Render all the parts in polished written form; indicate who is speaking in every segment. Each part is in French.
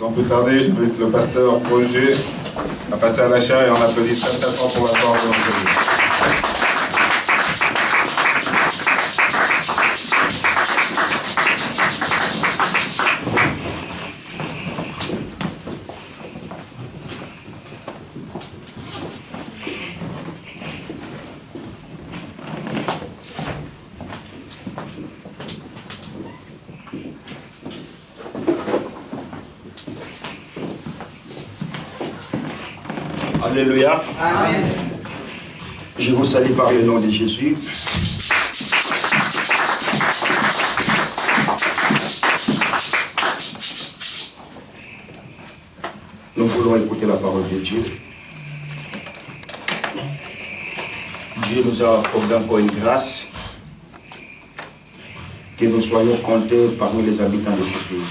Speaker 1: Sans plus tarder, j'invite le pasteur Roger à passer à l'achat et on applaudit très très fort pour la parole de notre Dieu.
Speaker 2: Alléluia.
Speaker 3: Amen.
Speaker 2: Je vous salue par le nom de Jésus. Nous voulons écouter la parole de Dieu. Dieu nous a accordé encore une grâce que nous soyons comptés parmi les habitants de ce pays.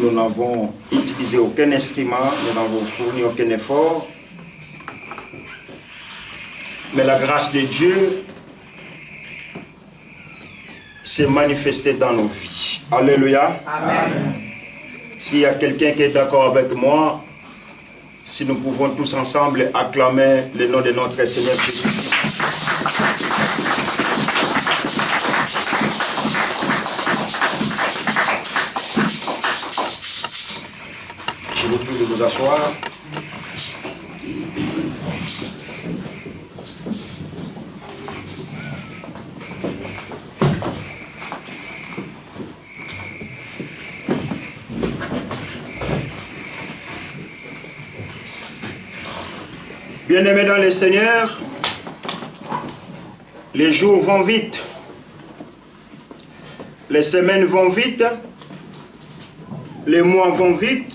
Speaker 2: Nous n'avons utilisé aucun instrument, nous n'avons fourni aucun effort. Mais la grâce de Dieu s'est manifestée dans nos vies. Alléluia.
Speaker 3: Amen.
Speaker 2: S'il y a quelqu'un qui est d'accord avec moi, si nous pouvons tous ensemble acclamer le nom de notre Seigneur Jésus-Christ. Je vous prie de vous asseoir. Bien-aimés dans le Seigneur, les jours vont vite, les semaines vont vite, les mois vont vite,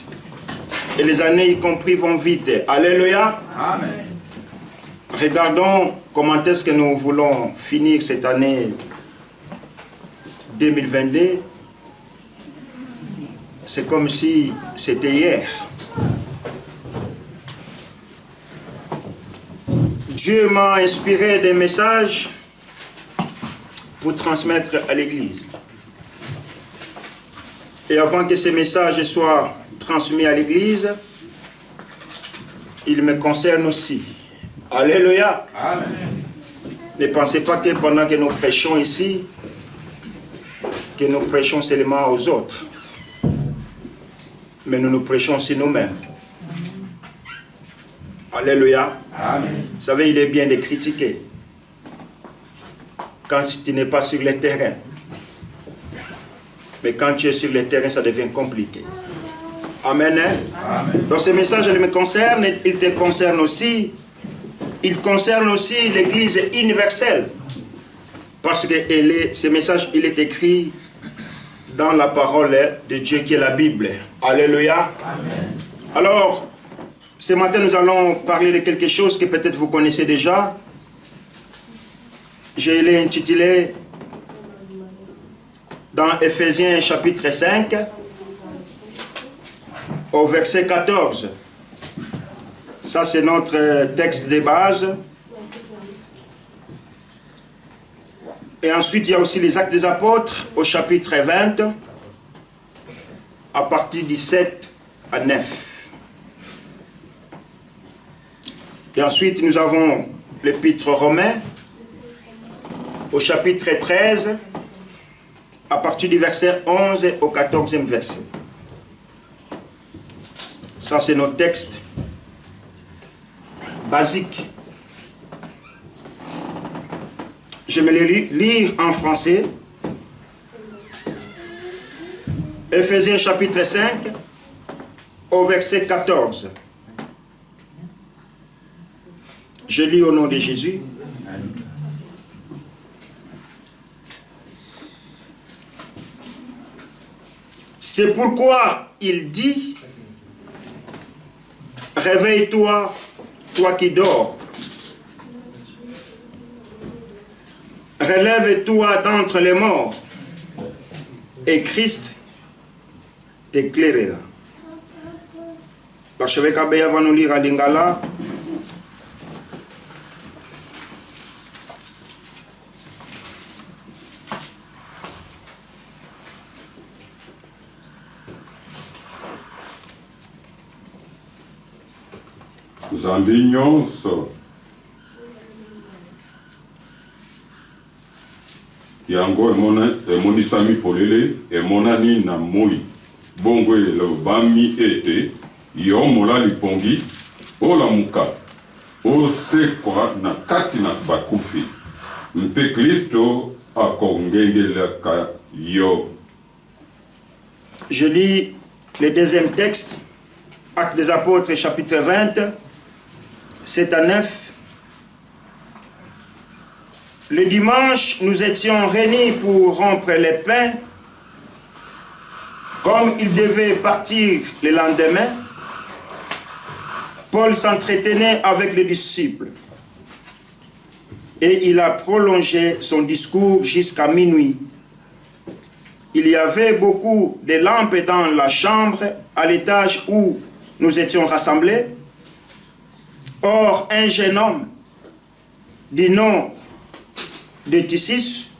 Speaker 2: et les années y compris vont vite. Alléluia.
Speaker 3: Amen.
Speaker 2: Regardons comment est-ce que nous voulons finir cette année 2022. C'est comme si c'était hier. Dieu m'a inspiré des messages pour transmettre à l'Église. Et avant que ces messages soient transmis à l'Église, ils me concernent aussi. Alléluia.
Speaker 3: Amen.
Speaker 2: Ne pensez pas que pendant que nous prêchons ici, que nous prêchons seulement aux autres. Mais nous prêchons aussi nous-mêmes. Alléluia.
Speaker 3: Amen.
Speaker 2: Vous savez, il est bien de critiquer quand tu n'es pas sur le terrain. Mais quand tu es sur le terrain, ça devient compliqué. Amen.
Speaker 3: Amen.
Speaker 2: Donc ce message, il me concerne, il te concerne aussi. Il concerne aussi l'Église universelle. Parce que ce message, il est écrit dans la parole de Dieu qui est la Bible. Alléluia.
Speaker 3: Amen.
Speaker 2: Alors, ce matin, nous allons parler de quelque chose que peut-être vous connaissez déjà. Je l'ai intitulé dans Ephésiens chapitre 5, au verset 14. Ça, c'est notre texte de base. Et ensuite, il y a aussi les Actes des Apôtres au chapitre 20, à partir du 7 à 9. Et ensuite, nous avons l'Épître aux Romains, au chapitre 13, à partir du verset 11 au 14e verset. Ça, c'est nos textes basiques. Je vais les lire en français. Ephésiens chapitre 5, au verset 14. Je lis au nom de Jésus. C'est pourquoi il dit, réveille-toi, toi qui dors. Relève-toi d'entre les morts, et Christ t'éclairera. L'archevêque Abeya va nous lire à Lingala.
Speaker 3: Nzambe nyonso yango emonisami polele emonani na moi bongo elobami ete yo mola lipongi olamuka osekwa na kati na bakufi mpe Kristo akongengelaka yo.
Speaker 2: Je lis le deuxième texte, Actes des Apôtres, chapitre 20, 7 à 9. Le dimanche, nous étions réunis pour rompre les pains. Comme il devait partir le lendemain, Paul s'entretenait avec les disciples. Et il a prolongé son discours jusqu'à minuit. Il y avait beaucoup de lampes dans la chambre à l'étage où nous étions rassemblés. Or, un jeune homme du nom de Tissus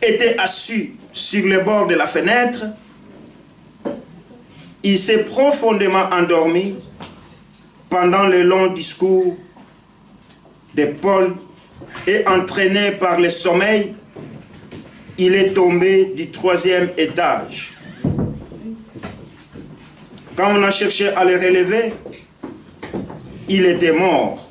Speaker 2: était assis sur le bord de la fenêtre. Il s'est profondément endormi pendant le long discours de Paul et entraîné par le sommeil, il est tombé du 3e étage. Quand on a cherché à le relever, il était mort.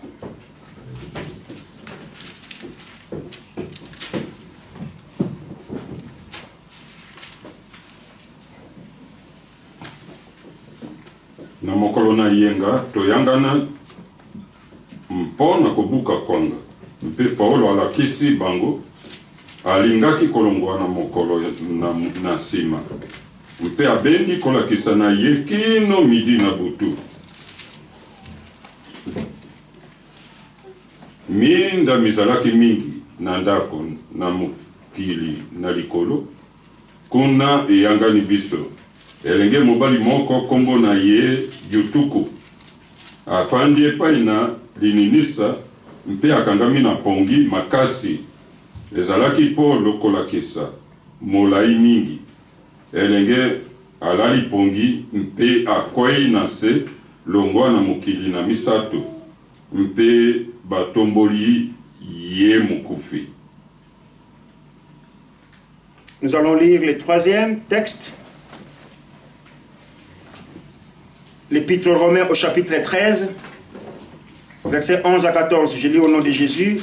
Speaker 3: Na mokolo na yenga toyangana mpona kobuka konga mpe Paulo alakisi bango alingaki kolongwa na mokolo na nsima mpe abendi kolakisa na ye kino midi na butu. Minda mizalaki mingi na ndako na mokili na likolo kuna eyangani biso. Elenge mobali moko kombo na ye Yutuku afandi epai na lininisa mpe akangami na pongi makasi ezalaki mpo lokolakisa molai mingi. Elenge alali pongi mpe akwei na se longwa na mokili na misato mpe batomboli ye mokufi.
Speaker 2: Nous allons lire le 3e texte. L'Épître aux Romains au chapitre 13, versets 11 à 14. Je lis au nom de Jésus.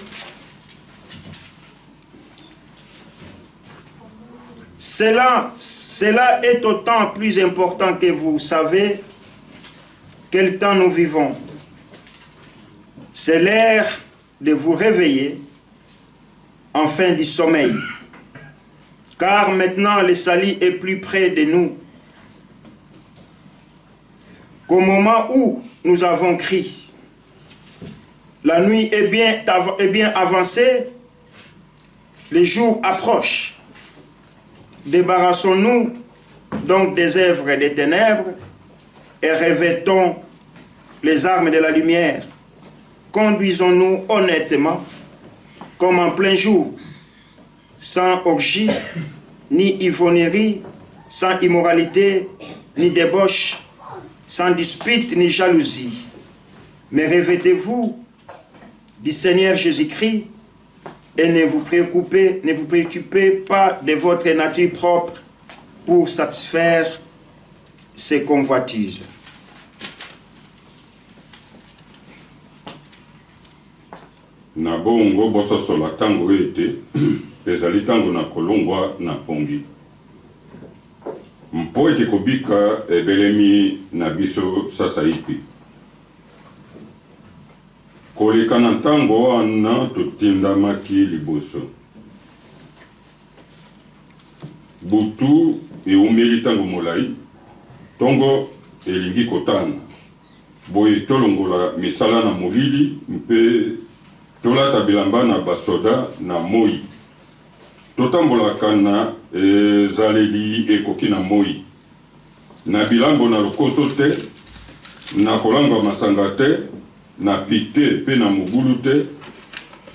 Speaker 2: Cela est autant plus important que vous savez quel temps nous vivons. C'est l'heure de vous réveiller en fin du sommeil. Car maintenant le salut est plus près de nous qu'au moment où nous avons crié. La nuit est bien avancée, le jour approche. Débarrassons-nous donc des œuvres des ténèbres et revêtons les armes de la lumière. Conduisons-nous honnêtement comme en plein jour, sans orgie, ni ivrognerie, sans immoralité, ni débauche, sans dispute ni jalousie. Mais revêtez-vous du Seigneur Jésus-Christ et ne vous préoccupez pas de votre nature propre pour satisfaire ses convoitises.
Speaker 3: Na bongo bososola tango ete ezali tango na kolongwa na pongi mpo ete kobika ebelemi na biso sasa ipi. Koleka na ntango wana totindamaki liboso. Butu eumeli ntango molai, tongo elingi kotana. Boye tolongola misala na molili mpe tolata bilamba na basoda na moi. Totambolaka na ezaleli ekoki na moi. Na bilambo na lokoso te, na kolanga masanga te, na pite pe na mobulu te,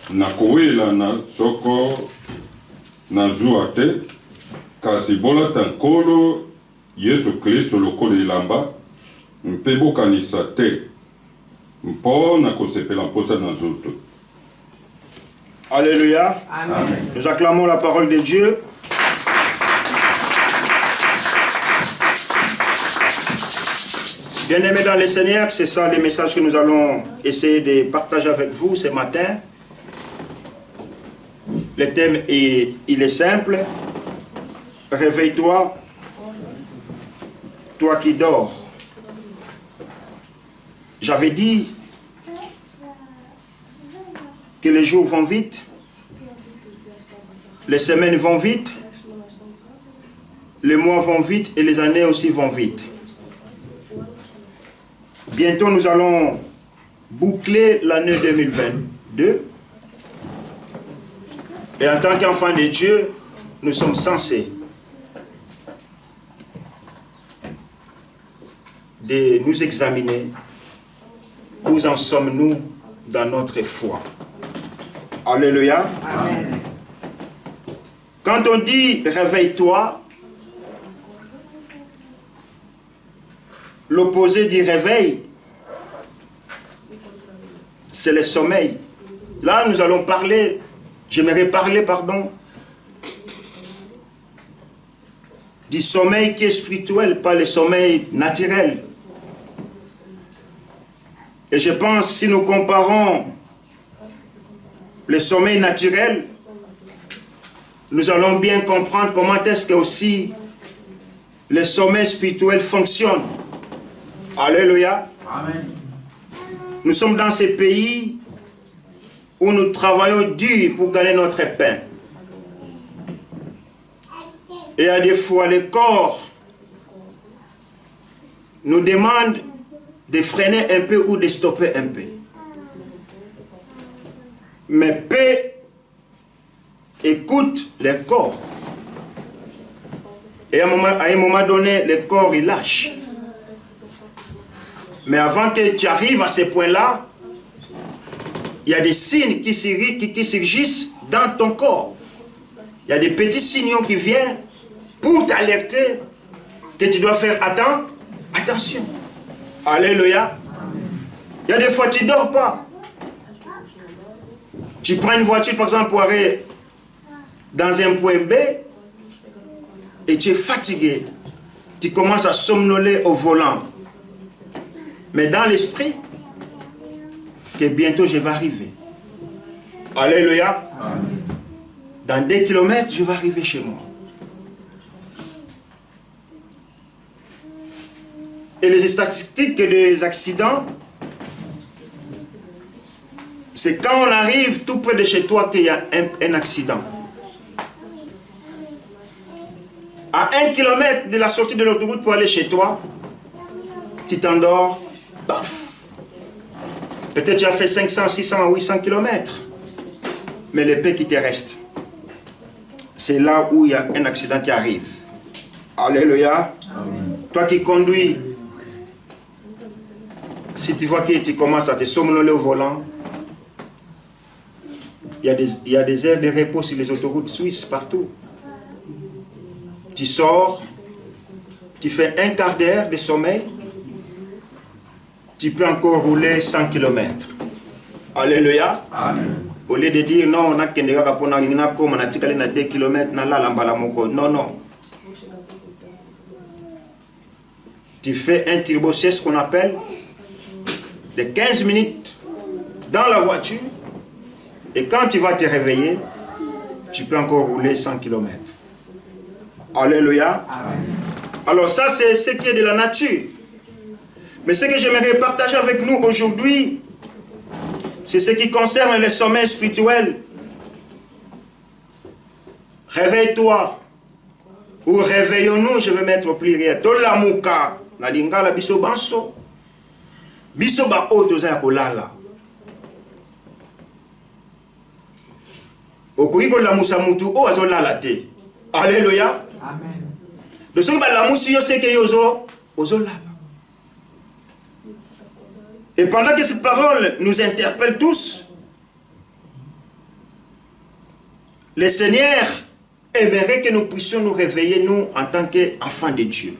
Speaker 3: na kowela na soko na zuwa te, kasi bolata nkolo Yesu Kristo lokolo elamba mpe bokanisa te mpona kosepela mposa na nzoto.
Speaker 2: Alléluia.
Speaker 4: Amen.
Speaker 2: Nous acclamons la parole de Dieu. Bien-aimés dans le Seigneur, c'est ça les messages que nous allons essayer de partager avec vous ce matin. Le thème il est simple. Réveille-toi, toi qui dors. J'avais dit que les jours vont vite, les semaines vont vite, les mois vont vite et les années aussi vont vite. Bientôt nous allons boucler l'année 2022 et en tant qu'enfants de Dieu, nous sommes censés de nous examiner où en sommes-nous dans notre foi. Alléluia.
Speaker 4: Amen.
Speaker 2: Quand on dit réveille-toi, l'opposé du réveil, c'est le sommeil. Là, nous allons parler, j'aimerais parler, pardon, du sommeil qui est spirituel, pas le sommeil naturel. Et je pense, si nous comparons le sommeil naturel, nous allons bien comprendre comment est-ce que aussi le sommeil spirituel fonctionne. Alléluia.
Speaker 4: Amen.
Speaker 2: Nous sommes dans ces pays où nous travaillons dur pour gagner notre pain. Et à des fois, le corps nous demande de freiner un peu ou de stopper un peu. Mais paix écoute le corps. Et à un moment donné, le corps il lâche. Mais avant que tu arrives à ce point-là, il y a des signes qui surgissent dans ton corps. Il y a des petits signaux qui viennent pour t'alerter que tu dois faire attention. Alléluia. Il y a des fois tu ne dors pas. Tu prends une voiture par exemple pour aller dans un point B et tu es fatigué. Tu commences à somnoler au volant. Mais dans l'esprit, que bientôt je vais arriver. Alléluia.
Speaker 4: Amen.
Speaker 2: Dans 2 kilomètres, je vais arriver chez moi. Et les statistiques des accidents, c'est quand on arrive tout près de chez toi qu'il y a un accident. À 1 kilomètre de la sortie de l'autoroute pour aller chez toi, tu t'endors, paf. Peut-être tu as fait 500, 600, 800 kilomètres. Mais le peu qui te reste, c'est là où il y a un accident qui arrive. Alléluia. Amen. Toi qui conduis, si tu vois que tu commences à te somnoler au volant, il y a des aires de repos sur les autoroutes suisses partout. Tu sors, tu fais un quart d'heure de sommeil, tu peux encore rouler 100 km. Alléluia.
Speaker 4: Amen.
Speaker 2: Au lieu de dire non, on a 2 km, non, non. Tu fais un turbo sieste qu'on appelle de 15 minutes dans la voiture et quand tu vas te réveiller, tu peux encore rouler 100 km. Alléluia.
Speaker 4: Amen.
Speaker 2: Alors ça c'est ce qui est de la nature. Mais ce que j'aimerais partager avec nous aujourd'hui, c'est ce qui concerne le sommeil spirituel. Réveille-toi. Ou réveillons-nous, je vais mettre au pluriel. Tolamuka, na lingala biso banso. Biso ba oto za kolala. Okoki kolamusa mutu o azolala te. Alléluia.
Speaker 4: Amen.
Speaker 2: De ce que la lamusi yo seke yo ozolala. Et pendant que cette parole nous interpelle tous, le Seigneur aimerait que nous puissions nous réveiller, nous, en tant qu'enfants de Dieu.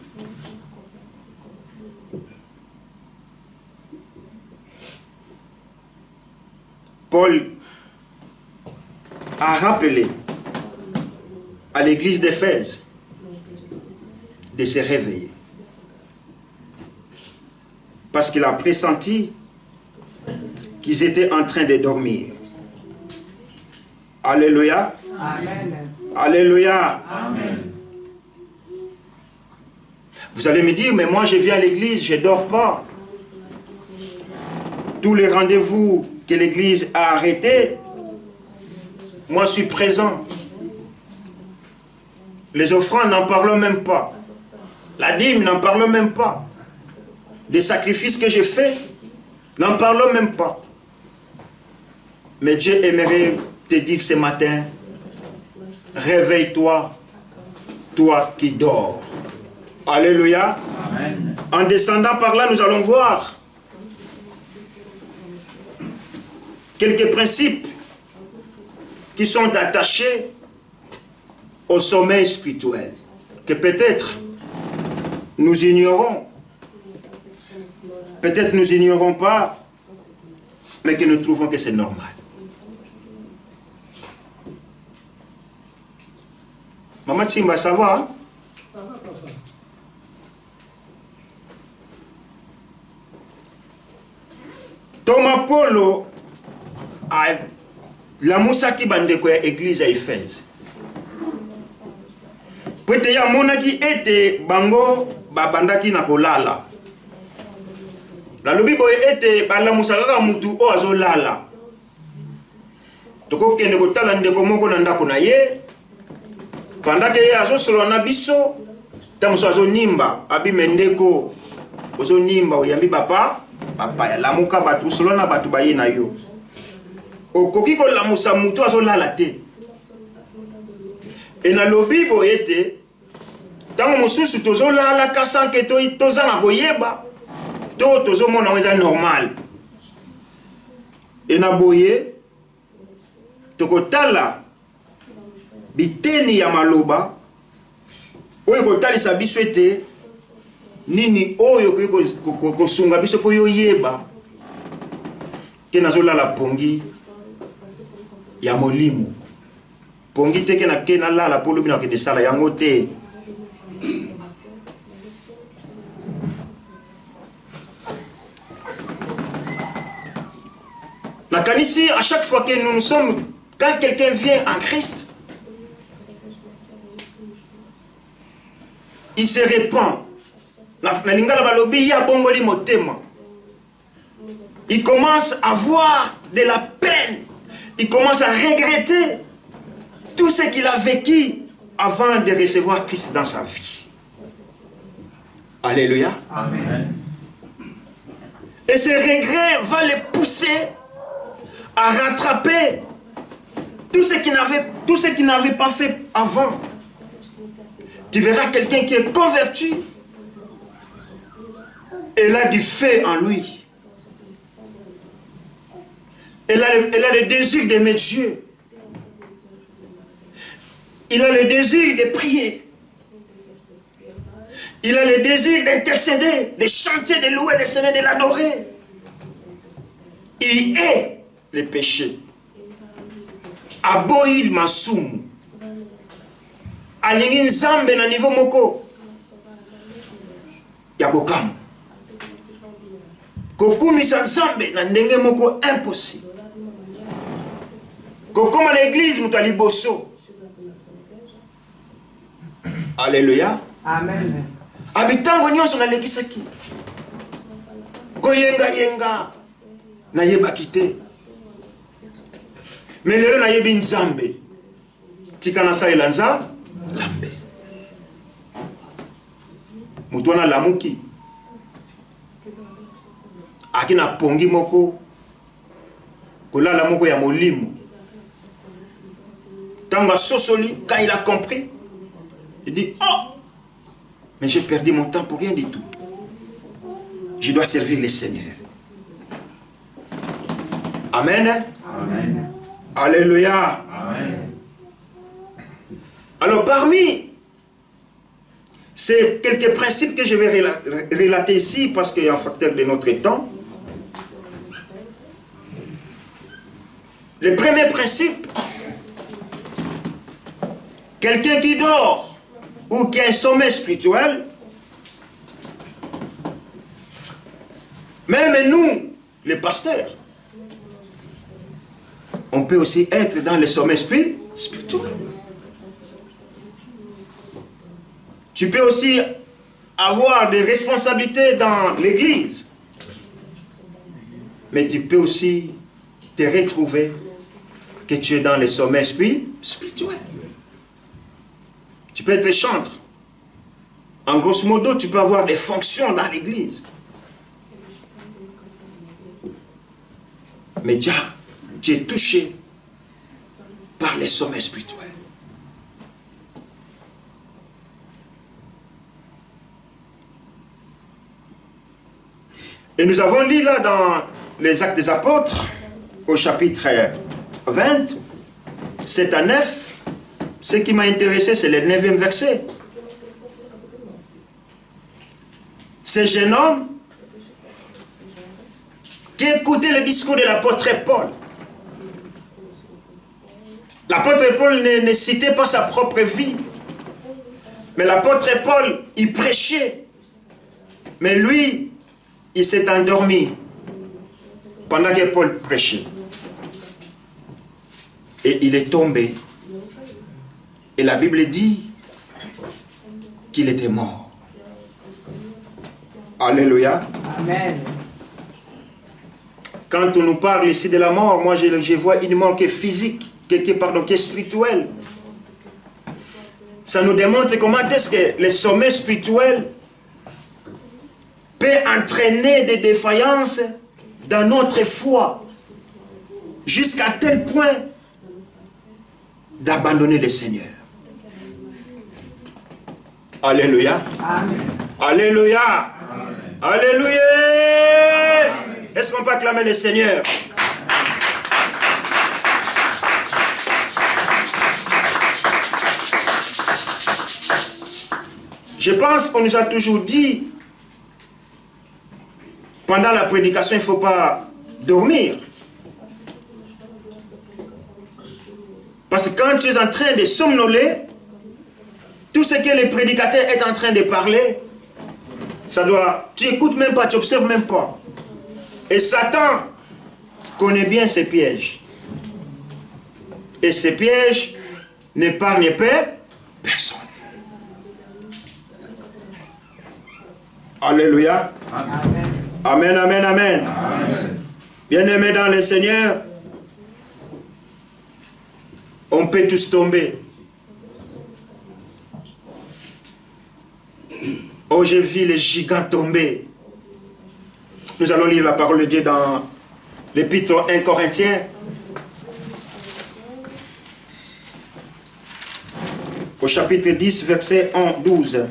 Speaker 2: Paul a rappelé à l'église d'Éphèse de se réveiller. Parce qu'il a pressenti qu'ils étaient en train de dormir. Alléluia.
Speaker 4: Amen.
Speaker 2: Alléluia.
Speaker 4: Amen.
Speaker 2: Vous allez me dire, mais moi je viens à l'église, je ne dors pas. Tous les rendez-vous que l'église a arrêtés, moi je suis présent. Les offrandes, n'en parlons même pas. La dîme, n'en parlons même pas. Des sacrifices que j'ai faits, n'en parlons même pas. Mais Dieu aimerait te dire ce matin, réveille-toi, toi qui dors. Alléluia.
Speaker 4: Amen.
Speaker 2: En descendant par là, nous allons voir quelques principes qui sont attachés au sommeil spirituel, que peut-être nous ignorons, peut-être nous ignorons pas, mais que nous trouvons que c'est normal. Maman Tsimba, ça va, hein?
Speaker 5: Ça va, papa.
Speaker 2: Thomas Polo a lamusaki bandeko ya église à Éphèse. Pwete ya monaki ete bango babandaki na kolala. Nalobi boye ete balamusaka kaka mutu o azolala. Toko kende kotala ndeko moko na ndako na ye. Pendant que ye azosolo na biso, tamuso azonimba abime ndeko ozonimba oyambi papa ya lamuka batu solo na batu baye na yo. Okoki ko lamusa mutu azolala te. Et na lobi boye te tango mosusu tozolala kasanke tozanga koyeba to tozomona eza normal. Et na boye tokotala biteni ya maloba oyo kotalisa biso ete nini oyo kosunga biso po yoyeba ke nazolala pongi ya molimo. Pongi te ke nalala po lobi nakende sala yango te. Nakanisi, à chaque fois que nous sommes, quand quelqu'un vient en Christ, il se répand. Il commence à avoir de la peine. Il commence à regretter tout ce qu'il a vécu avant de recevoir Christ dans sa vie. Alléluia.
Speaker 4: Amen.
Speaker 2: Et ce regret va le pousser à rattraper tout ce qu'il n'avait pas fait avant. Tu verras quelqu'un qui est converti. Elle a du feu en lui. Elle a le désir d'aimer Dieu. Il a le désir de prier. Il a le désir d'intercéder, de chanter, de louer le Seigneur, de l'adorer. Il hait le péché. Aboyil masumu. Alingi nzambe na niveau moko ya kokamu. Kokumisa nzambe na ndenge moko impossible. Kokoma na église mutu aliboso. Alléluia.
Speaker 4: Amen.
Speaker 2: Abitango nyonso na lekisaki. Koyenga yenga na yebaki te. Mais lelo na yebi nzambe. Tika na salela nzambe. Mutu wana lamuki. Akina pongi moko. Kolala moko ya molimo. Tanga sosoli, quand il a compris, il dit, oh, mais j'ai perdu mon temps pour rien du tout. Je dois servir le Seigneur. Amen.
Speaker 4: Amen.
Speaker 2: Alléluia.
Speaker 4: Amen.
Speaker 2: Alors parmi ces quelques principes que je vais relater ici, parce qu'il y a un facteur de notre temps, Le premier principe, quelqu'un qui dort ou qui a un sommeil spirituel, même nous, les pasteurs, on peut aussi être dans le sommeil spirituel. Tu peux aussi avoir des responsabilités dans l'église, mais tu peux aussi te retrouver que tu es dans le sommeil spirituel. Tu peux être chantre. En grosso modo, tu peux avoir des fonctions dans l'église. Mais déjà, tu es touché par les sommets spirituels. Et nous avons lu là dans les Actes des Apôtres, au chapitre 20, 7 à 9, ce qui m'a intéressé, c'est le 9e verset. Ce jeune homme qui écoutait le discours de l'apôtre Paul. L'apôtre Paul ne citait pas sa propre vie. Mais l'apôtre Paul, il prêchait. Mais lui, il s'est endormi pendant que Paul prêchait. Et il est tombé. Et la Bible dit qu'il était mort. Alléluia.
Speaker 4: Amen.
Speaker 2: Quand on nous parle ici de la mort, moi je vois une mort qui est physique, qui est spirituelle. Ça nous démontre comment est-ce que le sommeil spirituel peut entraîner des défaillances dans notre foi, jusqu'à tel point d'abandonner le Seigneur. Alléluia.
Speaker 4: Amen.
Speaker 2: Alléluia.
Speaker 1: Amen.
Speaker 2: Alléluia. Est-ce qu'on peut acclamer le Seigneur? Je pense qu'on nous a toujours dit, pendant la prédication, il ne faut pas dormir. Parce que quand tu es en train de somnoler, tout ce que le prédicateur est en train de parler, ça doit, tu n'écoutes même pas, tu n'observes même pas. Et Satan connaît bien ses pièges. Et ces pièges n'épargnent pas personne. Alléluia. Amen, amen, amen. Bien-aimés dans le Seigneur, on peut tous tomber. Oh, j'ai vu les gigants tomber. Nous allons lire la parole de Dieu dans l'épître 1 Corinthiens. Au chapitre 10, verset 12.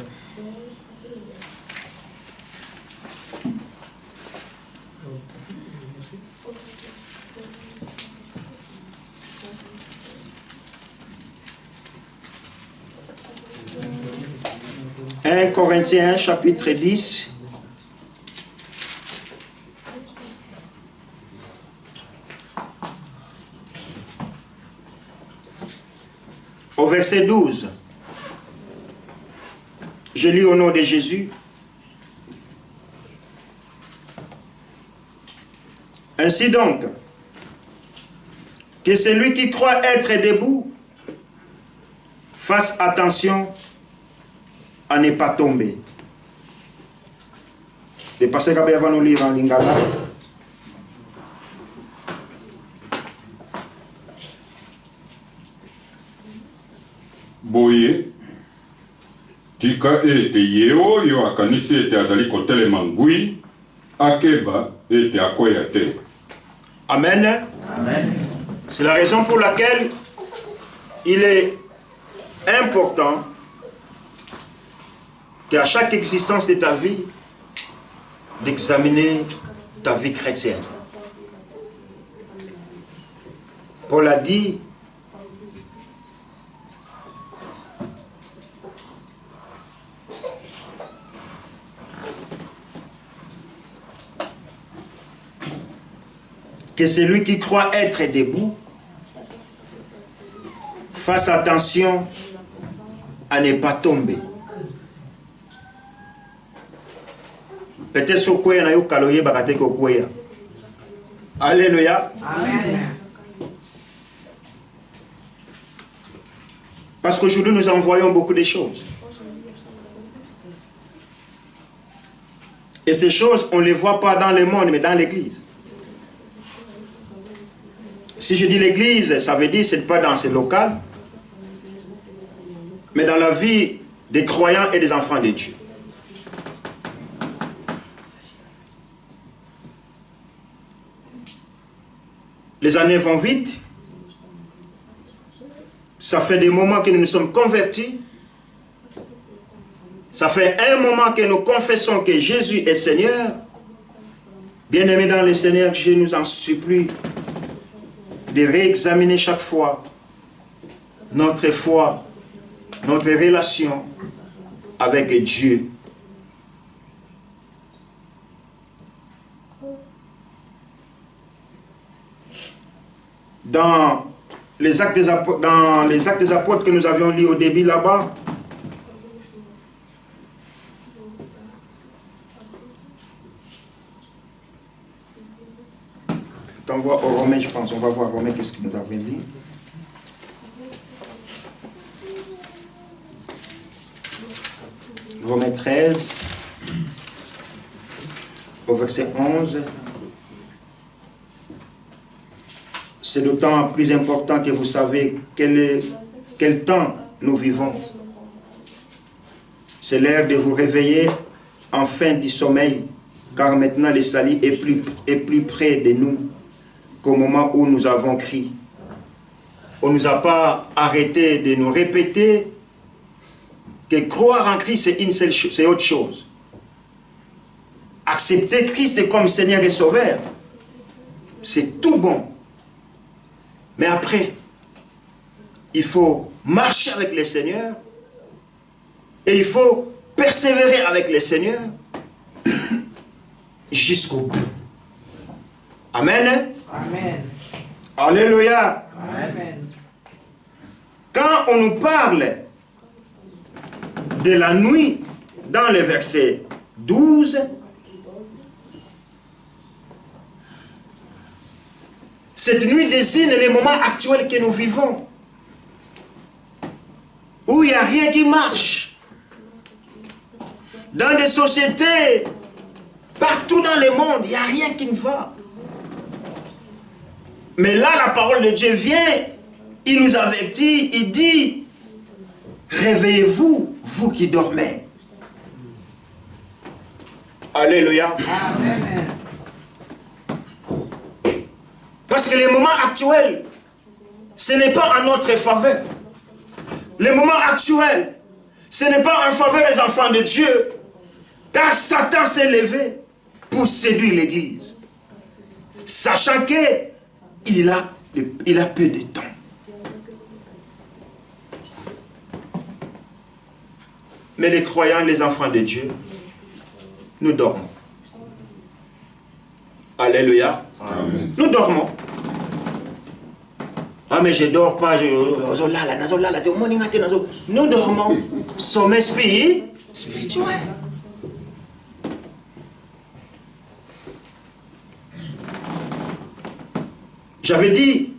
Speaker 2: Corinthiens chapitre 10 au verset 12. Je lis au nom de Jésus. Ainsi donc, que celui qui croit être debout fasse attention à ne pas tomber. Le pasteur Gabriel va nous lire en lingala.
Speaker 3: Boye tika ete ye oyo akanisi ete azali kotelema ngwi akeba ete akoya te.
Speaker 2: Amen.
Speaker 4: Amen.
Speaker 2: C'est la raison pour laquelle il est important qu'à chaque existence de ta vie, d'examiner ta vie chrétienne. Paul a dit, que celui qui croit être debout Fasse attention à ne pas tomber. Peut-être ce que vous avez kaloye bakate ko kweya. Alléluia.
Speaker 4: Amen.
Speaker 2: Parce qu'aujourd'hui nous envoyons beaucoup de choses. Et ces choses, on ne les voit pas dans le monde, mais dans l'église. Si je dis l'église, ça veut dire que ce n'est pas dans ce local, mais dans la vie des croyants et des enfants de Dieu. Les années vont vite. Ça fait des moments que nous nous sommes convertis. Ça fait un moment que nous confessons que Jésus est Seigneur. Bien-aimés dans le Seigneur, je nous en supplie de réexaminer chaque fois notre foi, notre relation avec Dieu. Dans les actes des apôtres que nous avions lus au début là-bas, on va au Romain, je pense, on va voir Romain, qu'est-ce qu'il nous avait dit. Romains 13, au verset 11. C'est d'autant plus important que vous savez quel temps nous vivons. C'est l'heure de vous réveiller enfin du sommeil, car maintenant le salut est plus près de nous qu'au moment où nous avons crié. On ne nous a pas arrêté de nous répéter que croire en Christ, c'est autre chose. Accepter Christ comme Seigneur et Sauveur, c'est tout bon. Mais après, il faut marcher avec le Seigneur et il faut persévérer avec le Seigneur jusqu'au bout. Amen.
Speaker 4: Amen.
Speaker 2: Alléluia.
Speaker 4: Amen.
Speaker 2: Quand on nous parle de la nuit, dans le verset 12, cette nuit désigne les moments actuels que nous vivons, où il n'y a rien qui marche. Dans des sociétés, partout dans le monde, il n'y a rien qui ne va. Mais là, la parole de Dieu vient, il nous avertit, il dit, réveillez-vous, vous qui dormez. Alléluia.
Speaker 4: Amen.
Speaker 2: Parce que les moments actuels, ce n'est pas en notre faveur. Les moments actuels, ce n'est pas en faveur des enfants de Dieu. Car Satan s'est levé pour séduire l'Église. Sachant qu'il a peu de temps. Mais les croyants, les enfants de Dieu, nous dormons. Alléluia.
Speaker 3: Amen.
Speaker 2: Nous dormons. Ah mais je ne dors pas, nous dormons. Sommeil spirituel. J'avais dit,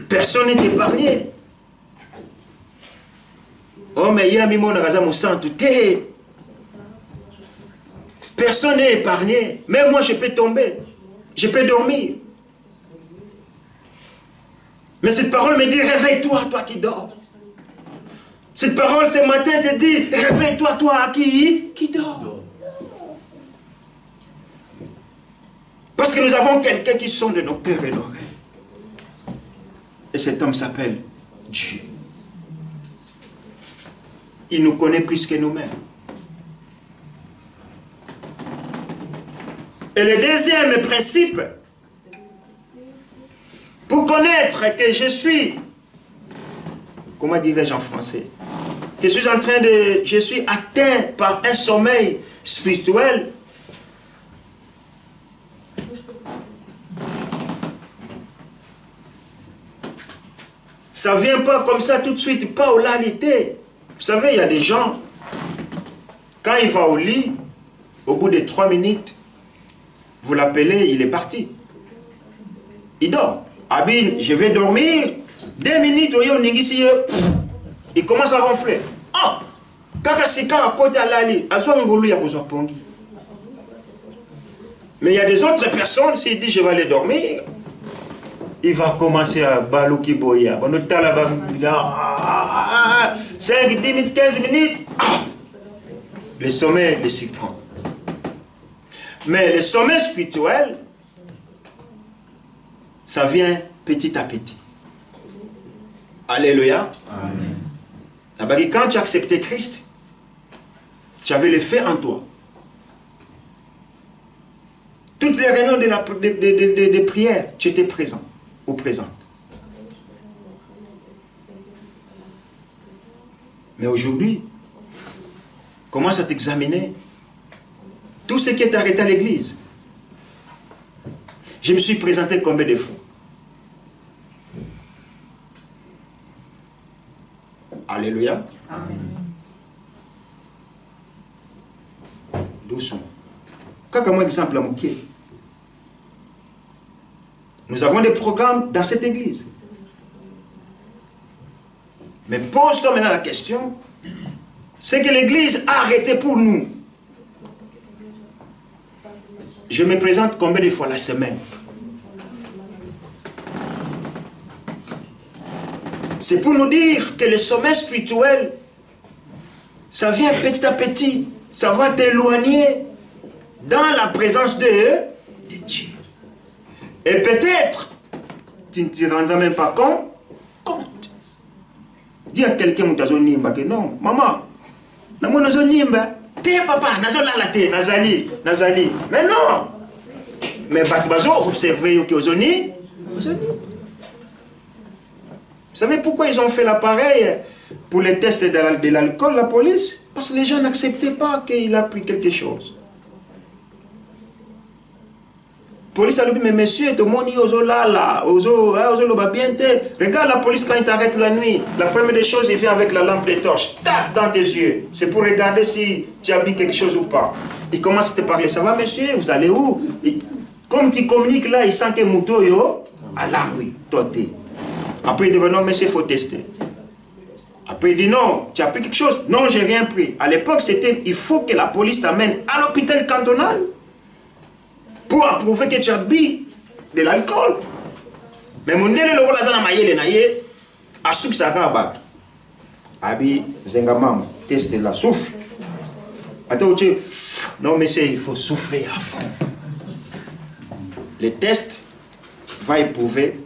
Speaker 2: personne n'est épargné. Oh mais il y a mis mon santo. Personne n'est épargné. Même moi, je peux tomber. Je peux dormir. Mais cette parole me dit, réveille-toi, toi qui dors. Cette parole, ce matin, te dit, réveille-toi, toi qui dors. Parce que nous avons quelqu'un qui sonde de nos cœurs et nos rêves. Et cet homme s'appelle Dieu. Il nous connaît plus que nous-mêmes. Et le deuxième principe, pour connaître que je suis, comment dirais-je en français, que je suis atteint par un sommeil spirituel, Ça ne vient pas comme ça tout de suite, pas au lalité. Vous savez, il y a des gens, quand il va au lit, au bout de 3 minutes, vous l'appelez, il est parti. Il dort. Abin, je vais dormir. 2 minutes, il commence à ronfler. Ah! Mais il y a des autres personnes, s'il dit je vais aller dormir, il va commencer à balouki boya. 5, 10 minutes, 15 minutes, le sommeil le surprend. Mais le sommeil spirituel, ça vient petit à petit. Alléluia. Amen. Quand tu as accepté Christ, tu avais le fait en toi. Toutes les réunions de prière, tu étais présent ou présente. Mais aujourd'hui, commence à t'examiner tout ce qui est arrêté à l'église. Je me suis présenté combien de fois? Alléluia. Amen. Doucement. Comme exemple à Moukié. Nous avons des programmes dans cette église. Mais pose-toi maintenant la question, c'est que l'église a arrêté pour nous. Je me présente combien de fois la semaine? C'est pour nous dire que le sommeil spirituel, ça vient petit à petit, ça va t'éloigner dans la présence de Dieu. Et peut-être, tu ne te rendras même pas compte. Dis à quelqu'un que non, maman, t'es papa, nazali. Mais non. Mais observer que vous savez pourquoi ils ont fait l'appareil pour les tests de l'alcool, la police? Parce que les gens n'acceptaient pas qu'il a pris quelque chose. La police a dit, mais monsieur, tout le monde dit, regarde la police quand il t'arrête la nuit. La première des choses, il vient avec la lampe de torche. Tape dans tes yeux. C'est pour regarder si tu as bu quelque chose ou pas. Il commence à te parler, ça va monsieur, vous allez où? Comme tu communiques là, il sent que Mouto, à la oui, toi t'es. Après il dit, non monsieur, il faut tester. Après il dit, non, tu as pris quelque chose? Non, j'ai rien pris. À l'époque, c'était, il faut que la police t'amène à l'hôpital cantonal pour approuver que tu as bu de l'alcool. Mais mon délai, le rôle à maïe, naïe, à soupe ça va battre. Abi, zengamam, teste la souffle. Attends, non, monsieur, il faut souffler à fond. Le test va éprouver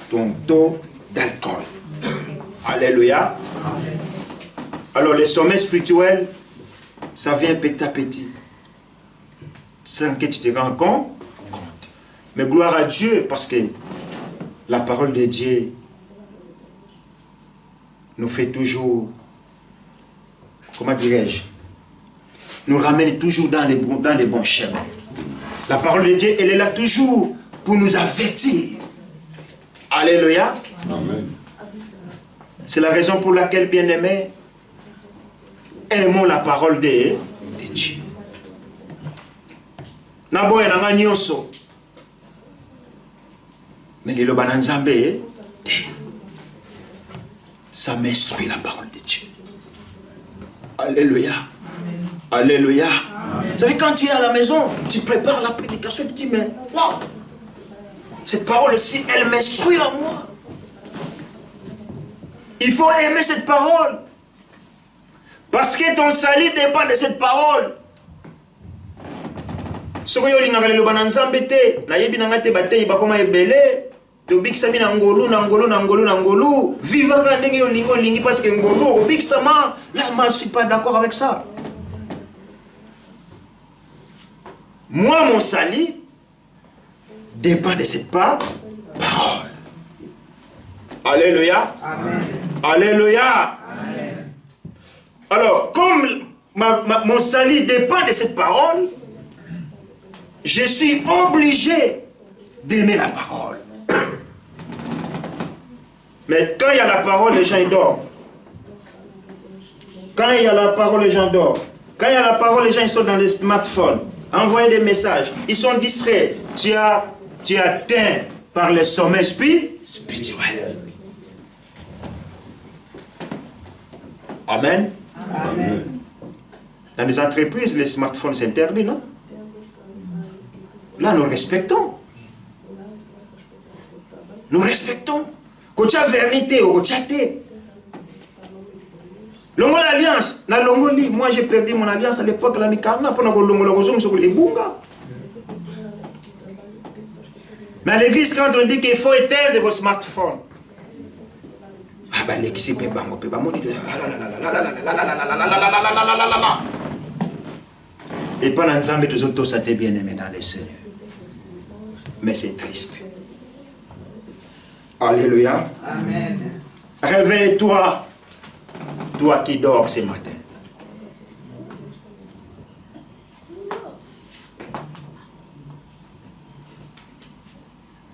Speaker 2: ton taux d'alcool. Alléluia. Alors, le sommeil spirituel, ça vient petit à petit. Sans que tu te rends compte. Mais gloire à Dieu, parce que la parole de Dieu nous fait toujours, comment dirais-je, nous ramène toujours dans les bons chemins. La parole de Dieu, elle est là toujours pour nous avertir. Alléluia.
Speaker 3: Amen.
Speaker 2: C'est la raison pour laquelle, bien-aimés, aimons la parole de Dieu. Mais les lobananzambé, ça m'instruit la parole de Dieu. Alléluia. Alléluia. Vous savez, quand tu es à la maison, tu prépares la prédication, tu dis, mais wow, cette parole-ci, elle m'instruit à moi. Il faut aimer cette parole. Parce que ton salut dépend de cette parole. Ce que vous avez dit, nayebi nangate batei bakoma ebele, tobikisami na ngolu na ngolu na ngolu na ngolu, vivaka ndenge yo lingo lingi parce que ngolu obikisama, là moi je suis pas d'accord avec ça. Moi mon salut dépend de cette parole. Alléluia. Amen. Alléluia. Amen. Alors, comme mon salut dépend de cette parole, je suis obligé d'aimer la parole. Mais quand il y a la parole, les gens ils dorment. Quand il y a la parole, les gens dorment. Quand il y a la parole, les gens ils sont dans les smartphones. Envoyer des messages. Ils sont distraits. Tu es atteint par le sommeil spirituel. Amen.
Speaker 4: Amen.
Speaker 2: Dans les entreprises, les smartphones s'interdisent, non? Là, nous respectons. Nous respectons. Quand tu as vérité, ou tu as été. Longo l'alliance, na longo li, moi j'ai perdu mon alliance à l'époque de la Mikarna, pendant que longo l'ozong sur les bunga. Mais à l'église, quand on dit qu'il faut éteindre vos smartphones, ah ben l'église peut bango, peut bango, et pendant ensemble, tous autres, ça t'est bien aimé dans le Seigneur. Mais c'est triste. Alléluia.
Speaker 4: Amen.
Speaker 2: Réveille-toi, toi qui dors ce matin.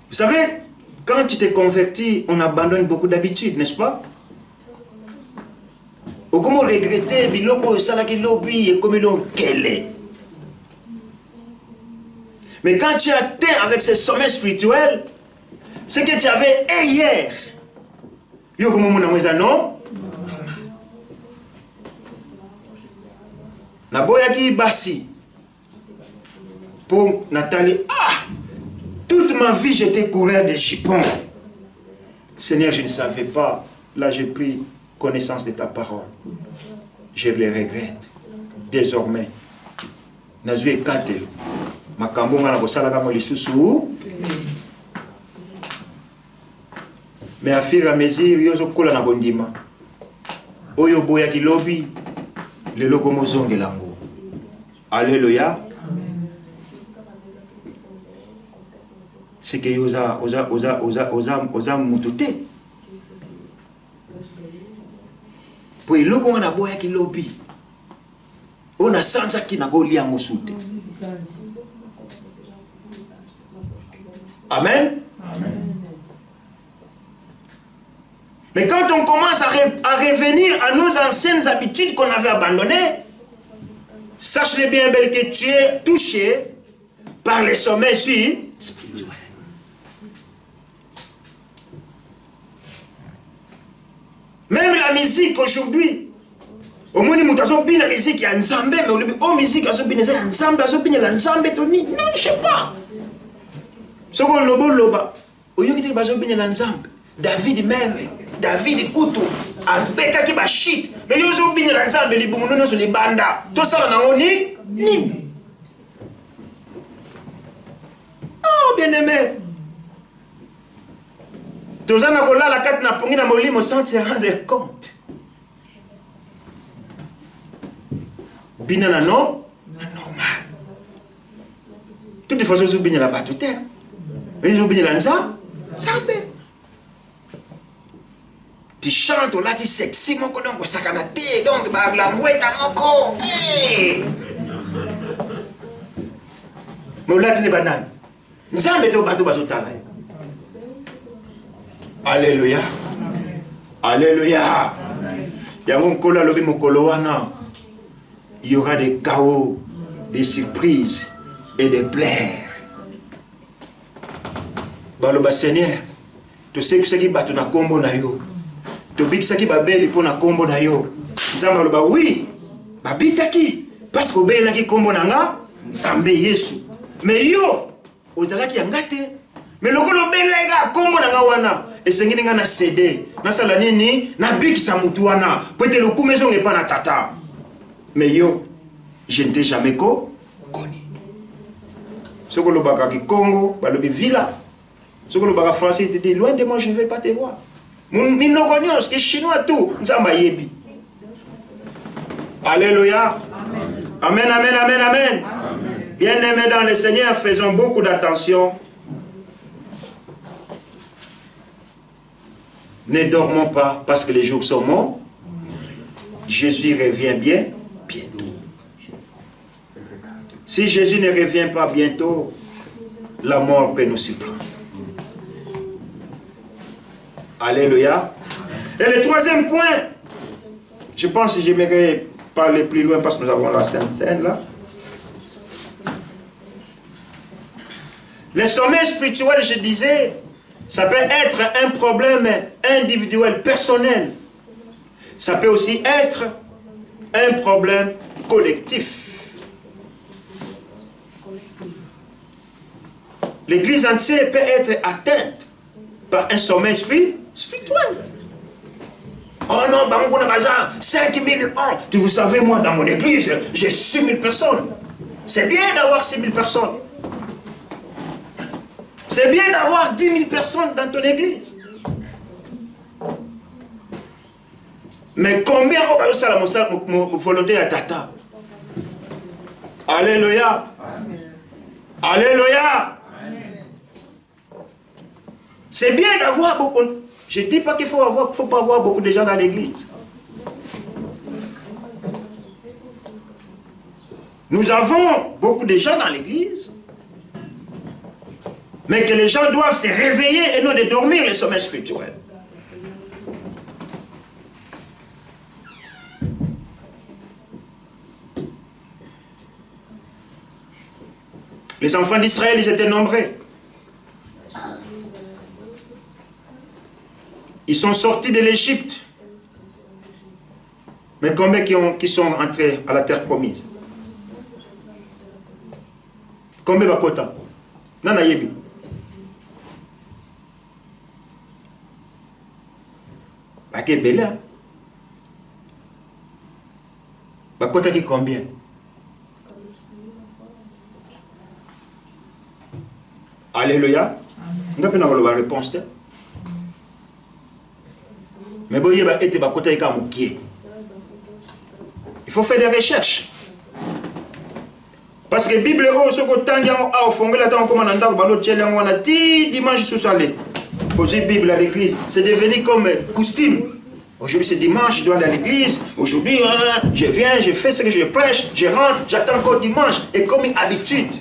Speaker 2: Vous savez, quand tu t'es converti, on abandonne beaucoup d'habitudes, n'est-ce pas? Ou comment regretter, biloko salaki lobi et comme l'on qu'elle. Mais quand tu atteins avec ce sommet spirituel, ce que tu avais hier, yo comme mon amour non? Na boyaki basi pour Nathalie. Ah! Toute ma vie, j'étais coureur de jupons. Seigneur, je ne savais pas. Là, j'ai pris connaissance de ta parole. Je le regrette. Désormais, Nazue Kate, Makambo Ngana Bosala Lisusu. Mais à fur et à mesure, Yozo Kola na Gondima. Oyo Boyaki Lobi, le Lokomozonge Lango. Alléluia. C'est que oza mututé. Pour le qu'on a boya qui lobi. On a sans qui n'a pas lié à Mosouté. Amen. Mais quand on commence à revenir à nos anciennes habitudes qu'on avait abandonnées, sache-le bien, belle, que tu es touché par les sommets spirituels. Même la musique aujourd'hui, au moins, nous avons bien la musique, il y a un zambé, mais au début, oh, musique, il y a un zambé, il y a un zambé, non, je ne sais pas. Ce qu'on lobo loba, au lieu de dire, il y a un zambé, David même, David Koutou, un bêta qui va shit, mais il y a un zambé, les boumounos sur les bandas, tout ça, on a ni. Oh, bien aimé. Tous en a la carte n'a pas eu molimo sans te rendre compte. Binana non, normal. Toutes les façons, vous la batte terre. Mais vous bien la ça tu chantes là, tu sexy, mon codon, ça canate, donc la mouette à mon corps. Mais là, tu es banane. Nous sommes au bateau travail. Alléluia. Alléluia. Il y aura des chaos, des surprises et des plaies. Baloba Seigneur, tu sais que ce qui bat na combo na yo. Tu sais ce qui bat belle pour na combo na yo. Nzamba oui. Babitaki parce que belle na ki combo na nga Nzambe Yesu. Mais yo, ozalaki yangate. Mais lokolo belle ga combo na nga wana. Et c'est nga na CD. Na sala nini na bikisa mutu wana. Peut-être le coup maison est pas na tata. Mais yo, je ne t'ai jamais connu. Ce que le baka ki Congo, balobi villa. Ce que le baka français te dit, loin de moi, je ne vais pas te voir. Nous nous connaissons, que chinois tout, Nzamba yebi. Alléluia. Amen, amen, amen, amen. Bien-aimés dans le Seigneur, faisons beaucoup d'attention. Ne dormons pas parce que les jours sont morts. Jésus revient bientôt. Si Jésus ne revient pas bientôt, la mort peut nous surprendre. Alléluia. Et le troisième point, je pense que j'aimerais parler plus loin parce que nous avons la Sainte Seine là. Le sommeil spirituel, je disais, ça peut être un problème individuel, personnel. Ça peut aussi être un problème collectif. L'église entière peut être atteinte par un sommeil spirituel. Oh non, Bangona Bazar, 5000 ans. Vous savez, moi, dans mon église, j'ai 6000 personnes. C'est bien d'avoir 6000 personnes. C'est bien d'avoir 10 000 personnes dans ton église. Mais combien on va faire la volonté à Tata? Alléluia. Alléluia. C'est bien d'avoir beaucoup. Je ne dis pas qu'il faut pas avoir beaucoup de gens dans l'église. Nous avons beaucoup de gens dans l'église. Mais que les gens doivent se réveiller et non de dormir le sommeil spirituel. Les enfants d'Israël, ils étaient nombreux. Ils sont sortis de l'Égypte. Mais combien qui sont entrés à la terre promise? Combien de quotas? Nana yebi. Baké Bela. Bakota qui combien? Alléluia. On n'a pas la réponse. Mais bon, il faut faire des recherches. Parce que la Bible est dimanche sous salé. Aujourd'hui, Bible à l'église, c'est devenu comme costume. Aujourd'hui, c'est dimanche, je dois aller à l'église. Aujourd'hui, je viens, je fais ce que je prêche, je rentre, j'attends encore dimanche. Et comme une habitude.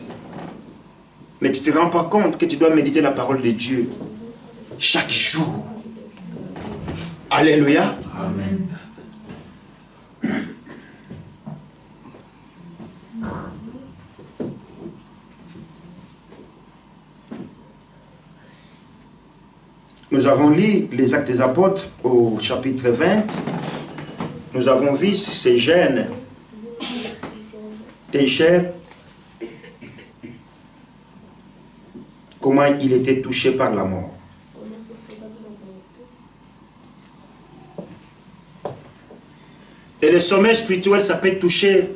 Speaker 2: Mais tu ne te rends pas compte que tu dois méditer la parole de Dieu chaque jour. Alléluia. Amen. Nous avons lu les Actes des Apôtres au chapitre 20. Nous avons vu ces jeunes pécheurs, comment il était touché par la mort. Et le sommeil spirituel, ça peut toucher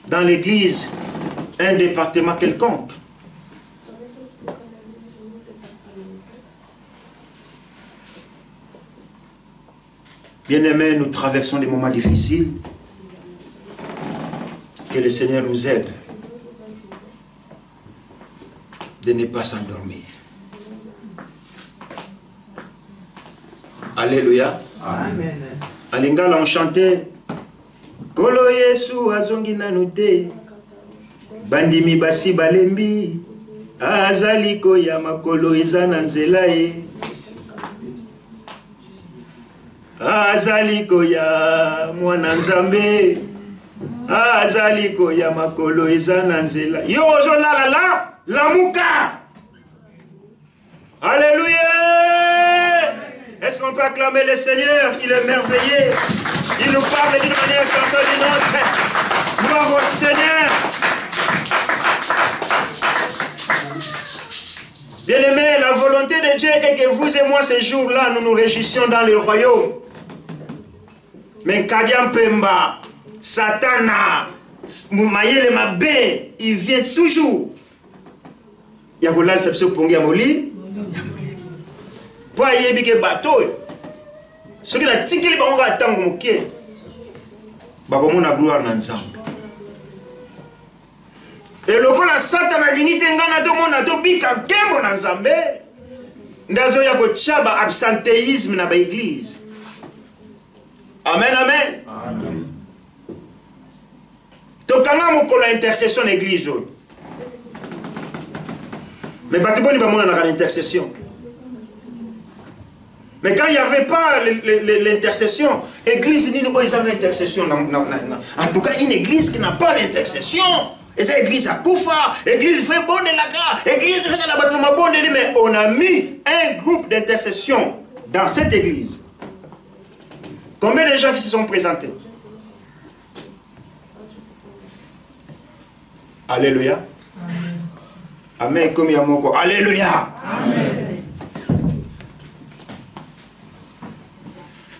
Speaker 2: dans l'église un département quelconque. Bien-aimés, nous traversons des moments difficiles. Que le Seigneur nous aide de ne pas s'endormir. Alléluia. Amen. En lingala, on chantait Kolo Yesu azongi nanu te bandimi basi balembi azali koya makolo eza na nzela ye azali koya mwana nzambe azali koya makolo eza na nzela yo ozolala la lamuka. Alléluia. Est-ce qu'on peut acclamer le Seigneur? Il est merveilleux. Il nous parle d'une manière comme d'une autre. Gloire au Seigneur. Bien-aimés, la volonté de Dieu est que vous et moi, ces jours-là, nous nous réjouissions dans le royaume. Mais Kadiam Pemba, Satana, Moumayele Mabé, il vient toujours. Yagoulal Sepse Pongi Amoli. Pour y que bateau. Ce qui a tiqué les banques à temps moqué. Bakomona gloire dans ensemble. Et le coup la Satan a venu t'engana tout le monde a tout piqué en kembo dans ensemble. Ndazo ya ko chaba absentéisme na ba église. Amen, amen. Amen. Tokanga mokolo intercession l'église. Mais batiboni ba mona na intercession. Mais quand il n'y avait pas l'intercession, l'église n'a pas l'intercession. En tout cas, une église qui n'a pas l'intercession. Et cette église à Koufa, l'église fait bon de la gare, l'église fait la bâtiment bon de lui. Mais on a mis un groupe d'intercession dans cette église. Combien de gens qui se sont présentés? Alléluia. Amen. Comme il y a mon corps. Alléluia. Amen.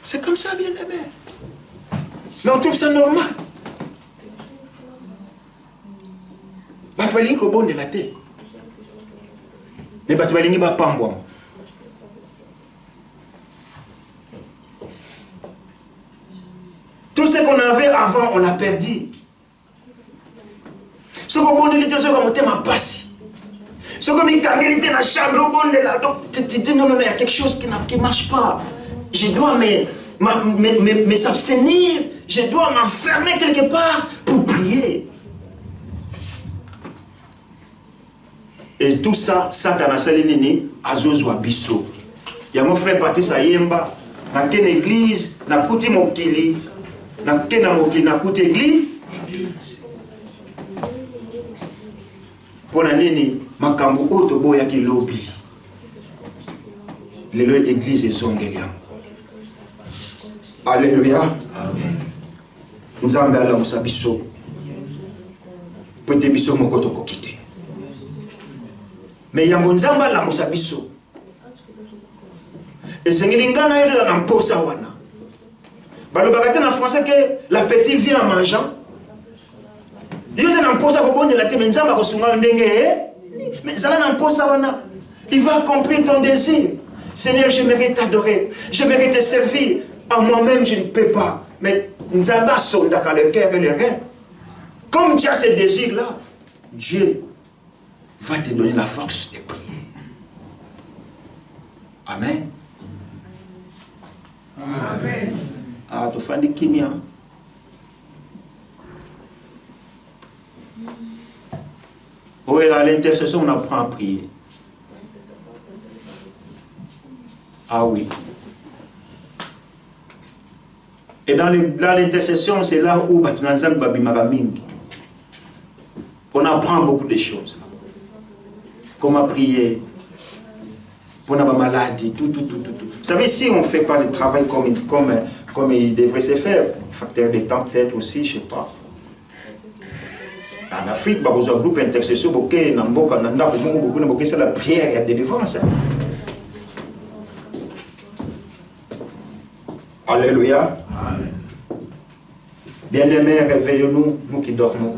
Speaker 2: C'est comme ça, bien aimé. Mais on trouve ça normal. Batwalingi bon de la terre. Mais Batwalingi va pas en boire. Tout ce qu'on avait avant, on l'a perdu. Ce qu'on a dit, c'est qu'on m'a passé. Ce qu'on a dit, dans la chambre, non, il y a quelque chose qui ne marche pas. Je dois m'abstenir, je dois m'enfermer quelque part pour prier. Et tout ça, Satan a salinini, Azozo Abisso. Il y a mon frère Patrice Ayemba, dans quelle église, dans Kouti Mokili, dans quelle église. Pour la nini, Makambu Otobo Yaki Lobby. L'église est Zongelia. Alléluia. Amen. Nous avons la Moussa Bisso. Peut-être Bisso Mokoto Kokite. Mais il y a mon Zamba la Moussa Bisso. Et c'est Ngilingana est dans Posa Wana. Balobagate en français que la petite vient en mangeant. Dieu est dans Posa Kobon de la Temenjamba Kosunga Ndenge. Mais ça dans Posa Wana. Il va accomplir ton désir. Seigneur, je mérite t'adorer. Je mérite te servir. À moi-même, je ne peux pas. Mais nous avons son dans le cœur et le rein. Comme tu as ce désir-là, Dieu va te donner la force de prier. Amen. Amen. Ah, tu fais des kimia. Oui, à l'intercession, on apprend à prier. Ah oui. Et dans l'intercession, c'est là où on apprend beaucoup de choses. Comment prier, pour la maladie, tout. Vous savez, si on ne fait pas le travail comme il devrait se faire, facteur de temps peut-être aussi, je ne sais pas. En Afrique, il y a un groupe d'intercession, c'est la prière et la délivrance. Alléluia. Bien-aimés, réveillons-nous, nous qui dormons.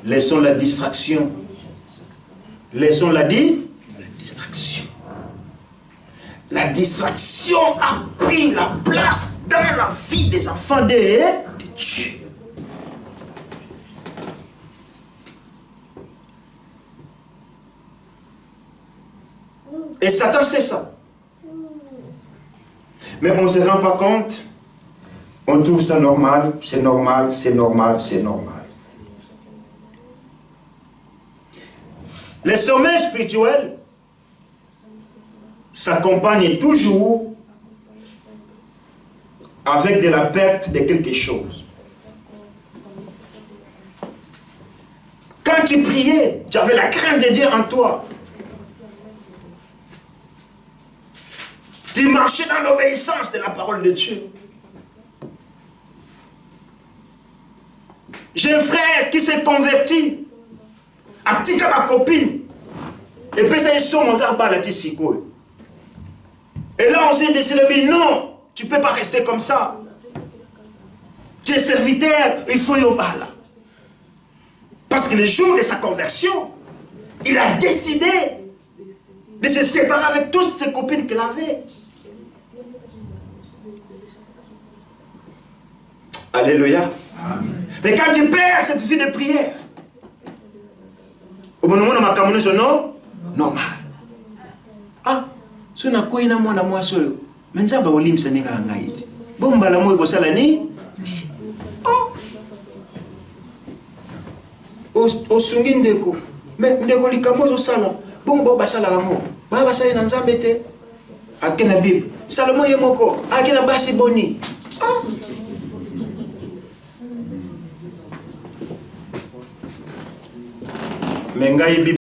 Speaker 2: Laissons la distraction. Laissons la distraction. La distraction a pris la place dans la vie des enfants de Dieu. Et Satan sait ça. Mais on ne se rend pas compte. On trouve ça normal, c'est normal, c'est normal, c'est normal. Le sommeil spirituel s'accompagne toujours avec de la perte de quelque chose. Quand tu priais, tu avais la crainte de Dieu en toi. Tu marchais dans l'obéissance de la parole de Dieu. J'ai un frère qui s'est converti à tika ma copine. Et puis ça, ils sont montés à Balatisiko. Et là, on s'est décidé, non, tu ne peux pas rester comme ça. Tu es serviteur, il faut y aller. Parce que le jour de sa conversion, il a décidé de se séparer avec toutes ses copines qu'il avait. Alléluia. Amen. Mais quand tu perds cette vie de prière, au bon moment, on m'a caminé ce nom normal. Ah, ce n'est pas une moi, moi, seul. Mais ça va au lim, ce n'est pas un gaïd. Bon, bah, la moi, il faut l'année. Au sungin de ko. Mais ndeko likamo au salon. Bon, bah, ça la mort. Bah, ça y est, dans un bête. akena Bible. Salomon yemoko akena basi boni. Mais ngai